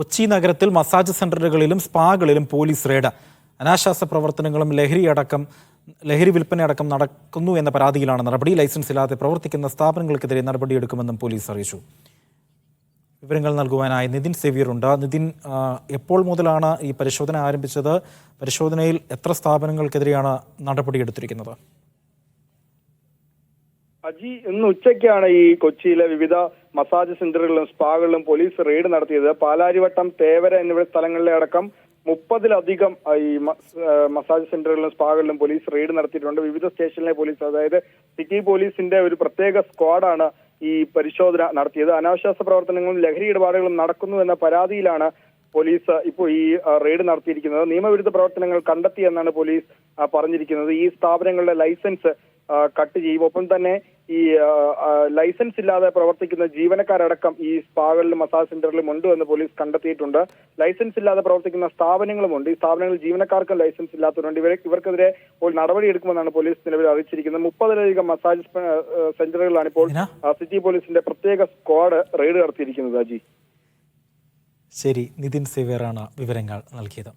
കൊച്ചി നഗരത്തിൽ massage സെന്ററുകളിലും സ്പാകളിലും police raid. അനാശാസ്യ പ്രവർത്തനങ്ങളും ലഹരി വിൽപ്പനയടക്കം നടക്കുന്നു എന്ന പരാതിയിലാണ് നടപടി. ലൈസൻസ് ഇല്ലാതെ പ്രവർത്തിക്കുന്ന സ്ഥാപനങ്ങൾക്കെതിരെ നടപടിയെടുക്കുമെന്നും പോലീസ് അറിയിച്ചു. വിവരങ്ങൾ നൽകുവാനായി നിതിൻ സേവ്യറുണ്ട്. നിതിൻ, എപ്പോൾ മുതലാണ് ഈ പരിശോധന ആരംഭിച്ചത്? പരിശോധനയിൽ എത്ര സ്ഥാപനങ്ങൾക്കെതിരെയാണ് നടപടിയെടുത്തിരിക്കുന്നത്? അജി, ഇന്ന് ഉച്ചയ്ക്കാണ് ഈ കൊച്ചിയിലെ വിവിധ മസാജ് സെന്ററുകളിലും സ്പാകളിലും പോലീസ് റെയ്ഡ് നടത്തിയത്. പാലാരിവട്ടം, തേവര എന്നിവ സ്ഥലങ്ങളിലെ അടക്കം 30-ലധികം ഈ മസാജ് സെന്ററുകളിലും സ്പാകളിലും പോലീസ് റെയ്ഡ് നടത്തിയിട്ടുണ്ട്. വിവിധ സ്റ്റേഷനിലെ പോലീസ്, അതായത് സിറ്റി പോലീസിന്റെ ഒരു പ്രത്യേക സ്ക്വാഡാണ് ഈ പരിശോധന നടത്തിയത്. അനാശാസ്യ പ്രവർത്തനങ്ങളും ലഹരി ഇടപാടുകളും നടക്കുന്നു എന്ന പരാതിയിലാണ് പോലീസ് ഇപ്പോൾ ഈ റെയ്ഡ് നടത്തിയിരിക്കുന്നത്. നിയമവിരുദ്ധ പ്രവർത്തനങ്ങൾ കണ്ടെത്തി എന്നാണ് പോലീസ് പറഞ്ഞിരിക്കുന്നത്. ഈ സ്ഥാപനങ്ങളുടെ ലൈസൻസ് കട്ട് ചെയ്യും. ഒപ്പം തന്നെ ഈ ലൈസൻസ് ഇല്ലാതെ പ്രവർത്തിക്കുന്ന ജീവനക്കാരടക്കം ഈ സ്പാകളിലും മസാജ് സെന്ററിലും ഉണ്ട് എന്ന് പോലീസ് കണ്ടെത്തിയിട്ടുണ്ട്. ലൈസൻസ് ഇല്ലാതെ പ്രവർത്തിക്കുന്ന സ്ഥാപനങ്ങളുമുണ്ട്. ഈ സ്ഥാപനങ്ങളിൽ ജീവനക്കാർക്കും ലൈസൻസ് ഇല്ലാത്തവരുണ്ട്. ഇവർക്കെതിരെ ഇപ്പോൾ നടപടിയെടുക്കുമെന്നാണ് പോലീസ് നിലവിൽ അറിയിച്ചിരിക്കുന്നത്. 30-ലധികം മസാജ് സെന്ററുകളിലാണ് ഇപ്പോൾ സിറ്റി പോലീസിന്റെ പ്രത്യേക സ്ക്വാഡ് റെയ്ഡ് നടത്തിയിരിക്കുന്നത്. അജി, ശരി, നിതിൻ സേവ്യറാണ് വിവരങ്ങൾ നൽകിയത്.